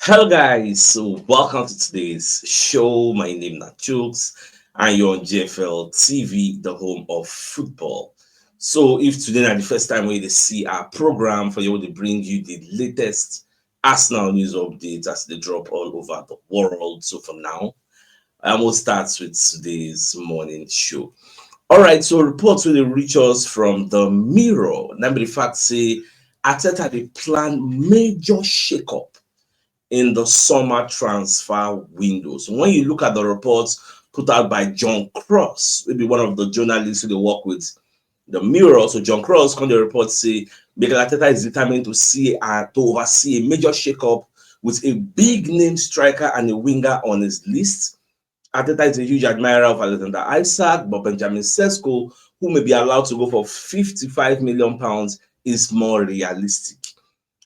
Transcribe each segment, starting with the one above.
Hello guys, so welcome to today's show. My name is CHUKS and you're on JFL TV, the home of football. So if today is the first time we see our program for you to bring you the latest Arsenal news updates as they drop all over the world. So for now, I will start with today's morning show. All right, so reports will reach us from the Mirror. Number the fact say Arteta they plan major shakeup in the summer transfer windows. When you look at the reports put out by John Cross, maybe one of the journalists who they work with, the Mirror. So John Cross, when the report say Mikel Arteta is determined to oversee a major shakeup with a big name striker and a winger on his list. Arteta is a huge admirer of Alexander Isak, but Benjamin Sesko, who may be allowed to go for £55 million, is more realistic.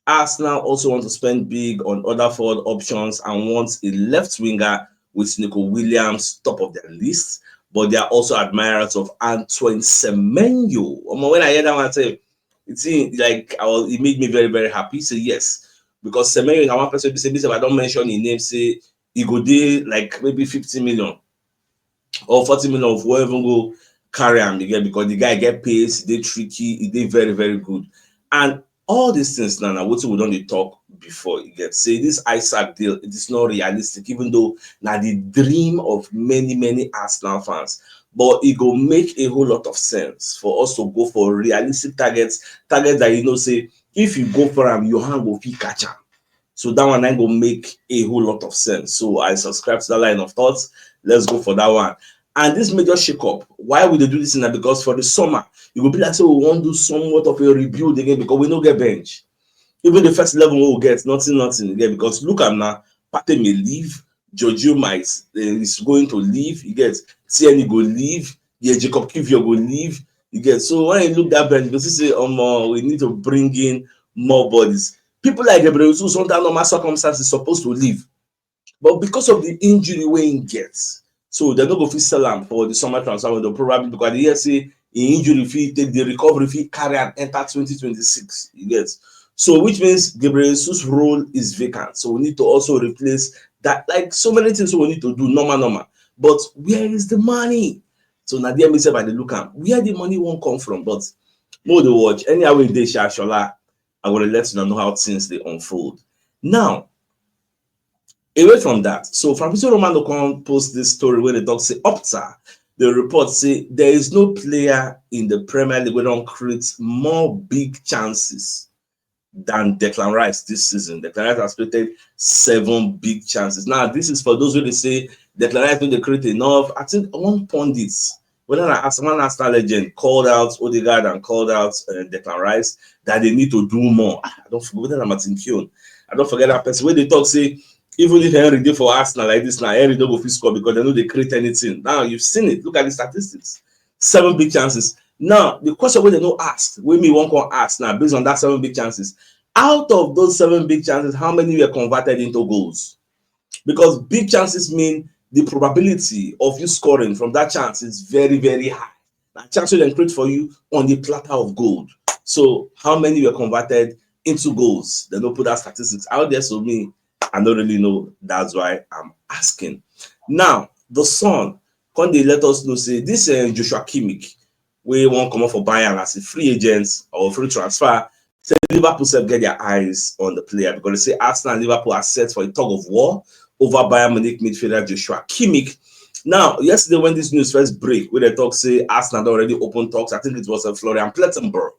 Arsenal also want to spend big on other forward options and wants a left winger with Nico Williams top of their list. But they are also admirers of Antoine Semenyo. When I hear that one, I say, it made me very, very happy. So yes, because Semenyo, one person say, if I don't mention his name, say he go there like maybe 50 million or 40 million of whoever go carry him again because the guy get pace, they tricky, he did very, very good. And all these things now, what we don't talk before you get say this Isaac deal, it is not realistic, even though now the dream of many Arsenal fans. But it go make a whole lot of sense for us to go for realistic targets that say if you go for them, your hand will be catch them. So that one ain't gonna make a whole lot of sense. So I subscribe to that line of thoughts. Let's go for that one. And this major shakeup, why would they do this now? Because for the summer, it will be like, so we want to do somewhat of a rebuild again because we don't get bench. Even the first level we will get nothing again. Because look at now, Pate may leave, Giorgio might is going to leave. You get Tierney go leave, yeah, Jacob Kivior go leave. You get so when you look that bench, because you say, we need to bring in more bodies. People like Gabriel Jesus, under normal circumstances, supposed to leave, but because of the injury wey he gets, so they're not going to sell him for the summer transfer window probably because the year say injury fee take the recovery fee carry and enter 2026. You get so which means Gabriel Jesus' role is vacant. So we need to also replace that. Like so many things we need to do normal. But where is the money? So now there me say by the look am where the money won't come from. But more the watch anyhow we dey Shola. I will let you know how things they unfold. Now, away from that, so Fabrizio Romano can post this story where the dog say Opta. The report say there is no player in the Premier League who don't create more big chances than Declan Rice this season. Declan Rice has created 7 big chances. Now, this is for those who they say Declan Rice don't create enough. I think one pundit, when an Arsenal legend called out Odegaard and called out Declan Rice that they need to do more. I don't forget that Martin Keown. I don't forget that person when they talk say even if Henry did for Arsenal like this now, Henry don't go fit score because they know they create anything. Now you've seen it. Look at the statistics. 7 big chances. Now the question where they no ask, when me one can ask now based on that 7 big chances. Out of those 7 big chances, how many were converted into goals? Because big chances mean the probability of you scoring from that chance is very, very high. That chance will then create for you on the platter of gold. So how many were converted into goals? They don't put that statistics out there. So me, I don't really know. That's why I'm asking. Now, the Sun, can they let us know, say, this Joshua Kimmich, we won't come up for Bayern as a free agent or free transfer. Say Liverpool self get their eyes on the player because they say Arsenal and Liverpool are set for a tug of war over Bayern Munich midfielder Joshua Kimmich. Now, yesterday when this news first break, where they talk say Arsenal had already opened talks, I think it was Florian Plettenberg,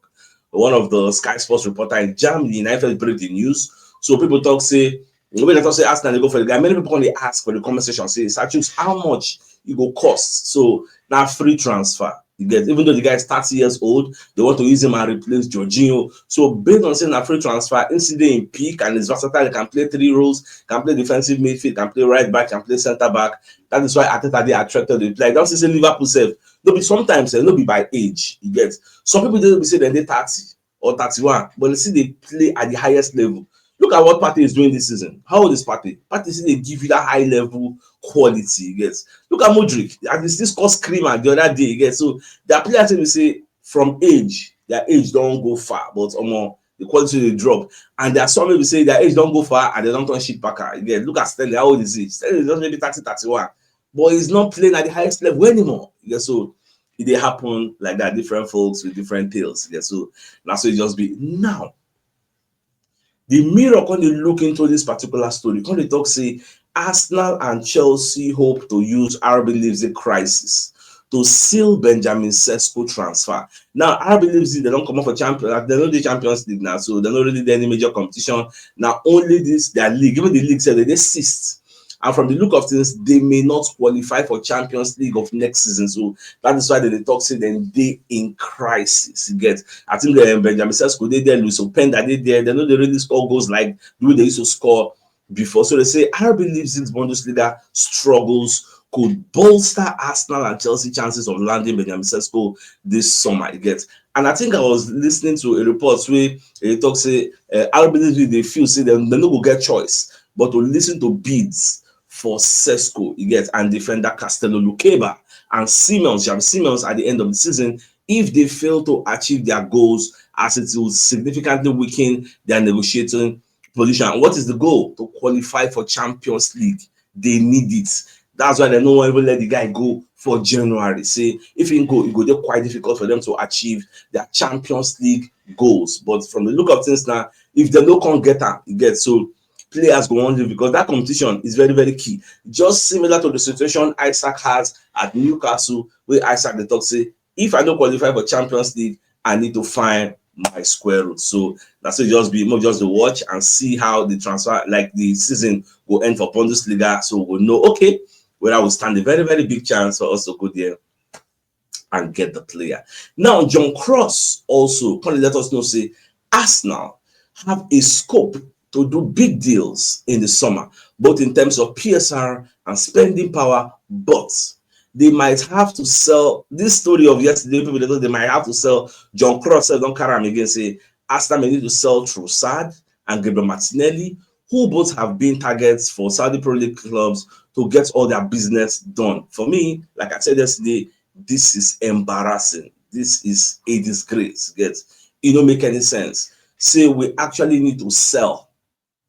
one of the Sky Sports reporter in Germany, and I first break the news. So people talk say, when they talk say Arsenal, they go for the guy. Many people only ask for the conversation, say, Sachus, how much it will cost? So now free transfer. You get, even though the guy is 30 years old, they want to use him and replace Jorginho. So based on saying a free transfer, instead in peak and is versatile, he can play 3 roles, can play defensive midfield, can play right back, can play center back. That is why Arteta they attracted the player. Don't say Liverpool self. No be sometimes no be by age. You get some people they be say they're 30 or 31, but they see they play at the highest level. Look at what Partey is doing this season. How old is Partey? Partey see they give you that high level quality. Yes. Look at Modric. And this called screamer the other day. Yes. So there are players who say from age, their age don't go far, but the quality they drop. And there are some people say their age don't go far and they don't turn shit backer. Again, look at Sterling, how old is he? Sterling is just maybe 30, 31. But he's not playing at the highest level anymore. Yeah, so it they happen like that, different folks with different tales. Yeah, so that's what it just be. Now, the mirror when they look into this particular story, when they talk say Arsenal and Chelsea hope to use RB Leipzig crisis to seal Benjamin Sesko transfer. Now, RB Leipzig, they don't come up for champions, they know the Champions League now, so they're not really there any major competition. Now, only this their league, even the league said they assist. And from the look of things, they may not qualify for Champions League of next season. So that is why they talk say then they in crisis. You get, I think Benjamin Sesko they there, Luis Openda they there. They know they really score goals like the way they used to score before. So they say RB Leipzig's Bundesliga struggles could bolster Arsenal and Chelsea chances of landing Benjamin Sesko this summer. You get, and I think I was listening to a report where they talk say RB Leipzig they feel say they no go get choice but to listen to bids for Sesko, you get, and defender Castello Lukeba and Simmons at the end of the season if they fail to achieve their goals, as it will significantly weaken their negotiating position. What is the goal? To qualify for Champions League. They need it. That's why they don't even let the guy go for January. Say if he go, it go be quite difficult for them to achieve their Champions League goals. But from the look of things now, if they don't come get them, you get, so players go on because that competition is very, very key. Just similar to the situation Isaac has at Newcastle, where Isaac the talk say, if I don't qualify for Champions League, I need to find my square root. So that's it. Just be more just to watch and see how the transfer, like the season, will end for Bundesliga. So we'll know, okay, where I will stand a very, very big chance for us to go there and get the player. Now, John Cross also kind of let us know, say, Arsenal have a scope to do big deals in the summer, both in terms of PSR and spending power, but they might have to sell this story of yesterday. People they might have to sell. John Cross said, don't carry him again. Say Arsenal may need to sell Trossard and Gabriel Martinelli, who both have been targets for Saudi Pro League clubs to get all their business done. For me, like I said yesterday, this is embarrassing. This is a disgrace. Get it don't make any sense. Say we actually need to sell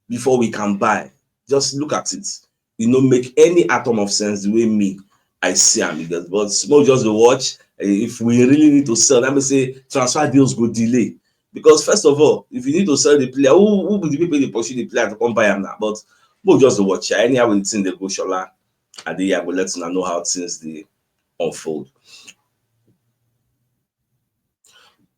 before we can buy. Just look at it. It don't make any atom of sense the way me I see them. But small just to watch. If we really need to sell, let me say transfer deals go delay. Because first of all, if you need to sell the player, who will the people they pursue the player to come buy him now? But we'll just to watch. Anyhow, with the thing they go shola, and they will let you know how things they unfold.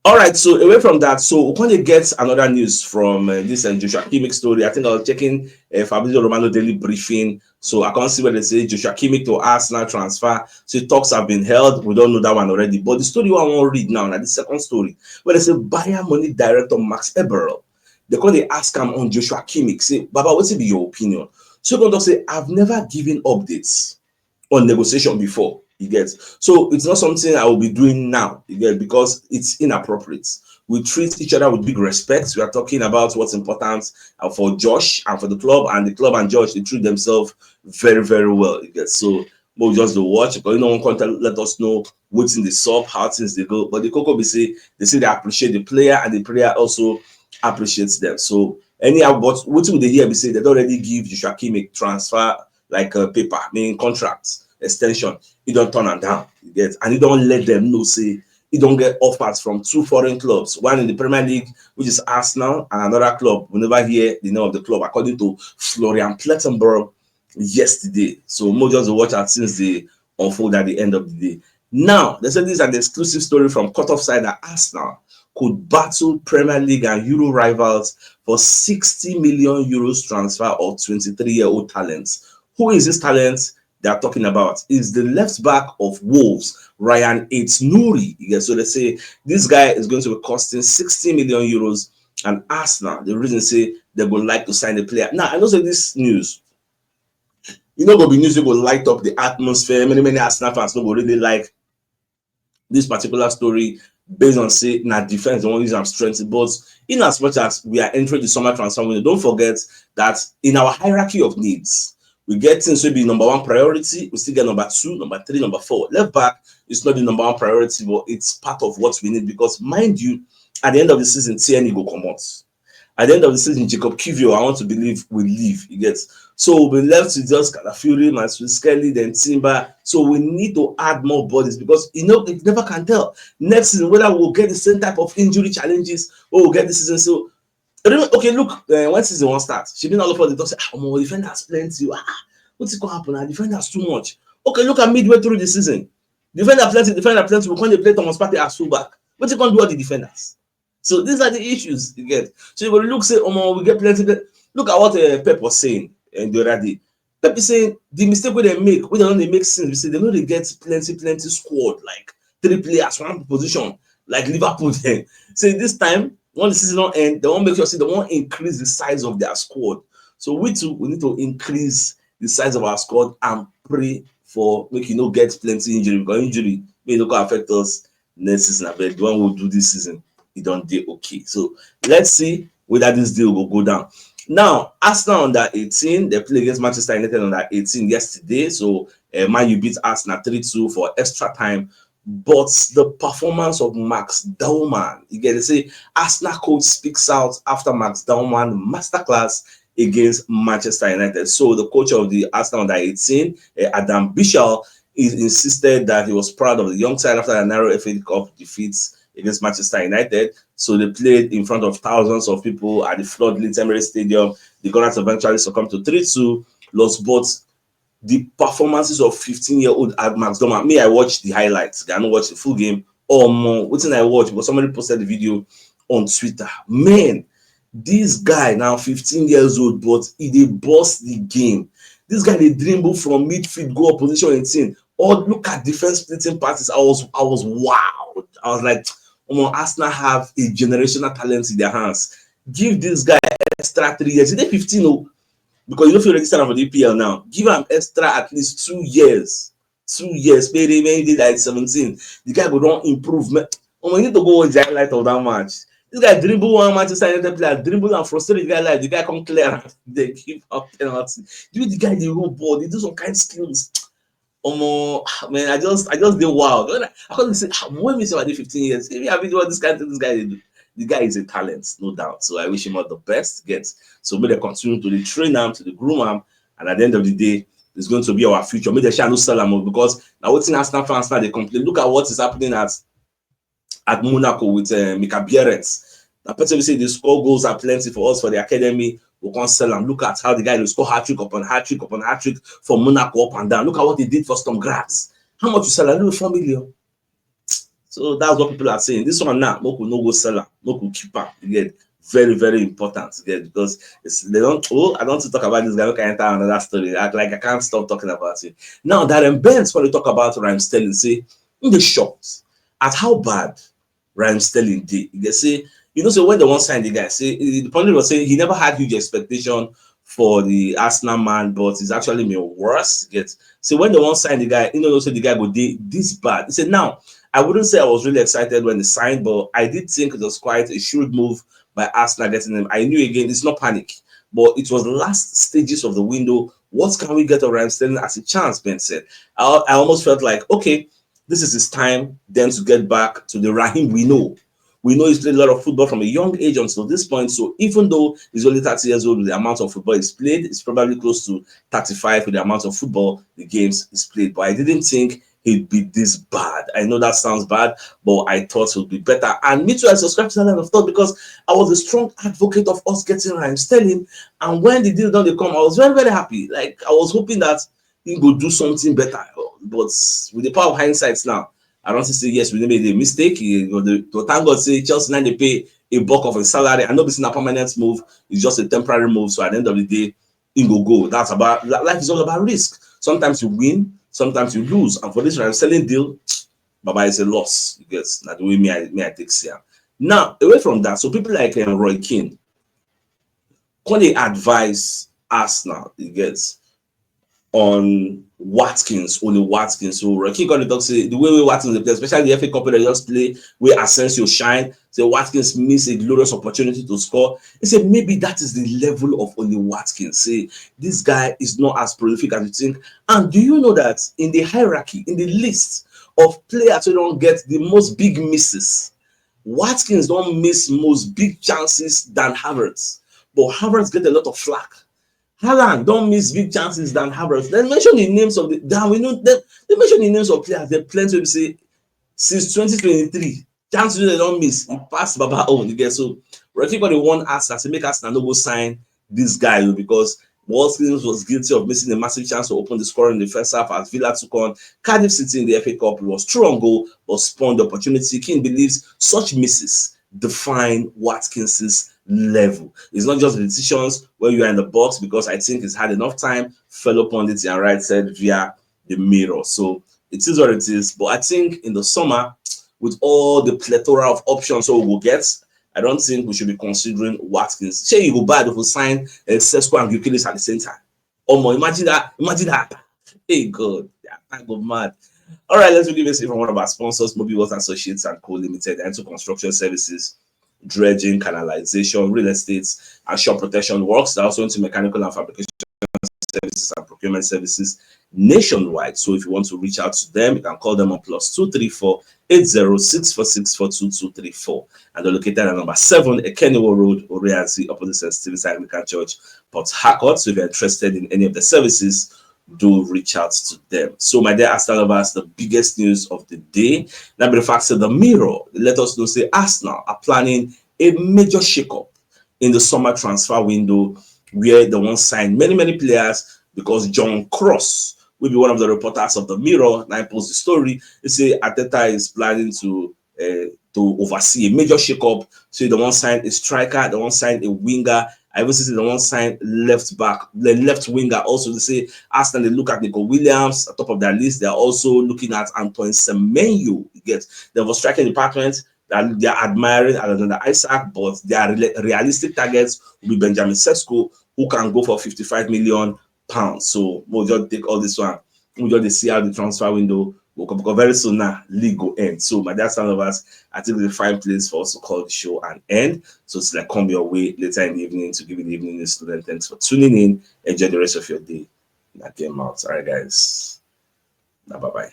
All right, so away from that, so we're going to get another news from this Joshua Kimmich story. I think I was checking Fabrizio Romano daily briefing, so I can't see where they say Joshua Kimmich to Arsenal transfer. So talks have been held. We don't know that one already, but the story I want to read now, the second story, where they say Bayern Munich director Max Eberl, they call they ask him on Joshua Kimmich, say, Baba, what's be your opinion? So going to say, I've never given updates on negotiation before. You get, so it's not something I will be doing now, you get, because it's inappropriate. We treat each other with big respect. We are talking about what's important for Josh and for the club, and the club and Josh, they treat themselves very, very well. You get, so we'll just to watch, because no one can let us know what's in the sub, how things they go. But the Coco they say they appreciate the player, and the player also appreciates them. So anyhow, but what would they hear be say they don't already give Joshua Kimmich transfer like a paper, meaning contracts extension. You don't turn them down, you get, and you don't let them know, say you don't get offers from two foreign clubs, one in the Premier League, which is Arsenal, and another club. We never hear the name of the club, according to Florian Plettenberg yesterday. So more just watch out since they unfold at the end of the day. Now, they said this is an exclusive story from cut-off side that Arsenal could battle Premier League and Euro rivals for 60 million euros transfer of 23-year-old talents. Who is this talent they are talking about? Is the left back of Wolves, Ryan Ait-Nouri. So they say this guy is going to be costing 60 million euros, and Arsenal, the reason say they would like to sign the player. Now, I know that this news, you know, going to be news that will light up the atmosphere. Many Arsenal fans will really like this particular story based on say now defense, the one use strength. But in as much as we are entering the summer transfer window, don't forget that in our hierarchy of needs, we get things will be number one priority. We still get number two, number three, number four. Left back is not the number one priority, but it's part of what we need. Because mind you, at the end of the season, TNE go come out. At the end of the season, Jacob Kivio, I want to believe, will leave. He gets. So we'll be left to just Calafiori, Masud Skelly, then Timber. So we need to add more bodies because you never can tell next season whether we'll get the same type of injury challenges or we'll get this season. So okay, look, when season one starts, she been all over the talk say, my defenders plenty. What's it gonna happen? Our defenders too much. Okay, look at midway through the season. Defender plenty. We can't play Thomas Partey as fullback. What's it gonna do all the defenders? So these are the issues you get. So you go look, say, we get plenty. Look at what Pep was saying the other day. Pep is saying the mistake where they make, when they don't make sense, we say they know they get plenty squad, like 3 players, 1 position, like Liverpool then. So this time, when the season don't end, they won't make sure they won't increase the size of their squad. So we too, we need to increase the size of our squad and pray for make you get plenty injury, because injury may not affect us next season. But the one we'll do this season, it don't do okay. So let's see whether this deal will go down. Now, Arsenal under 18, they play against Manchester United under 18 yesterday. So Man U beat Arsenal 3-2 for extra time. But the performance of Max Daumann, you get to say, Arsenal coach speaks out after Max Daumann masterclass against Manchester United. So the coach of the Arsenal under 18, Adam Bichel, insisted that he was proud of the young side after a narrow FA Cup defeats against Manchester United. So they played in front of thousands of people at the floodlit Emirates Stadium. The Gunners eventually succumbed to 3-2, lost both. The performances of 15-year-old Max Daumann. Me, I watched the highlights. I don't watch the full game or more. What thing I watched because somebody posted the video on Twitter. Man, this guy now 15 years old, but he bust the game. This guy they dribble from midfield, goal position 18. Or look at defense splitting passes. I was wow. I was like, Arsenal have a generational talent in their hands. Give this guy extra 3 years. He's 15, oh, because you don't feel registered for the EPL now. Give him extra at least 2 years. 2 years. Maybe he did like 17. The guy will not improve. We need to go with the highlight of that match. This guy dribble one Manchester United player, dribble and frustrate the guy like the guy come clear and they give up penalty. The guy they roll ball, they do some kind of skills. Man, I just did wild. I couldn't say when we say about 15 years, if you have video this guy they do. The guy is a talent, no doubt. So I wish him all the best. So may they continue to the train him, to the groom him, and at the end of the day, it's going to be our future. May they shall not sell him because now what's in Arsenal fans now they complain. Look at what is happening at Monaco with Mika Bierens. Now, person will say the score goals are plenty for us for the academy. We can't sell them. Look at how the guy will score hat-trick upon hat-trick upon hat-trick for Monaco up and down. Look at what he did for Sturm Graz. How much you sell? I know 4 million. So that's what people are saying. This one now, Moku no go sell them. Moku keep them. Again, very, very important again because they don't. Oh, I don't want to talk about this guy. Okay, enter another story. I can't stop talking about it. Now, Darren Benz, when they talk about Raheem Sterling, say in the shocked at how bad Raheem Sterling did. They say, so when they want to sign the guy, say the pundit was saying he never had huge expectation for the Arsenal man, but it's actually made worse. So when they want to sign the guy, so the guy would do this bad. He said, now, I wouldn't say I was really excited when they signed, but I did think it was quite a shrewd move by Arsenal getting him. I knew again, it's not panic, but it was the last stages of the window. What can we get of Raheem Sterling as a chance? Ben said. I almost felt like, okay, this is his time then to get back to the Raheem we know. We know he's played a lot of football from a young age until this point. So even though he's only 30 years old with the amount of football he's played, it's probably close to 35 with the amount of football the games he's played. But I didn't think he'd be this bad. I know that sounds bad, but I thought it would be better. And me too, I subscribed to that line of thought because I was a strong advocate of us getting Raheem Sterling. And when the deal done, come, I was very, very happy. Like I was hoping that he would do something better. But with the power of hindsight now, I don't say yes, we made a mistake. To thank God, say Chelsea now they pay a bulk of a salary. I know this is not a permanent move; it's just a temporary move. So at the end of the day, it will go. That's about life is all about risk. Sometimes you win, sometimes you lose. And for this Raheem Sterling deal, Baba is a loss. You get that the way me I take here. Now away from that, so people like Roy Keane, can they advise Arsenal? You get on Watkins, only Watkins. So Rocky got the talk say the way Watkins play, especially the FA Cup they just play where Asensio shine. So Watkins missed a glorious opportunity to score. He said maybe that is the level of only Watkins. Say this guy is not as prolific as you think. And do you know that in the hierarchy, in the list of players who don't get the most big misses, Watkins don't miss most big chances than Havertz, but Havertz get a lot of flack. Haaland don't miss big chances than Havertz. Then mention the names of the we know they mention the names of players. They plenty to say since 2023 chances they don't miss. He passed Baba own again. So Rocky got the one Arsenal to make Arsenal no go sign this guy because Watkins was guilty of missing a massive chance to open the scoring in the first half as Villa took on Cardiff City in the FA Cup. It was true on goal but spawned the opportunity. King believes such misses define Watkins's level. It's not just the decisions where you are in the box, because I think he's had enough time, fellow pundits and right said via the mirror. So it is what it is. But I think in the summer, with all the plethora of options we will get, I don't think we should be considering Watkins. Say you go buy the sign Sesko and Gyökeres at the same time. Oh, imagine that! Imagine that! Hey God, yeah, I go mad. All right, let's give this from one of our sponsors, Mobile Water Associates and Co. Limited, into construction services, dredging, canalization, real estate, and shop protection works. They're also into mechanical and fabrication services and procurement services nationwide. So if you want to reach out to them, you can call them on +234 8064642234, and they're located at number 7 Ekeniwo Road, Oriazi, opposite St. Stephen's Anglican Church, Port Harcourt. So if you're interested in any of the services, do reach out to them. So my dear Arsenal lovers, the biggest news of the day, now be the fact that the Mirror let us know say Arsenal are planning a major shakeup in the summer transfer window, where they won't sign many players, because John Cross will be one of the reporters of the Mirror. And I post the story. They say Arteta is planning to oversee a major shakeup. So they won't sign a striker, they won't sign a winger. I even see they won't sign left back, the left winger. Also, they say Arsenal, they look at Nico Williams at top of their list. They're also looking at Antoine Semenyo. They have a striking department that they are admiring Alexander Isak, but their realistic targets will be Benjamin Sesko, who can go for £55 million. So we'll just take all this one. We'll just see how the transfer window will come, because very soon now league will end. So my dear son of us, I think it's a fine place for us to call the show and end. So it's like come your way later in the evening to give you the evening news. Student, thanks for tuning in. Enjoy the rest of your day. That came out. All right, guys. Bye bye.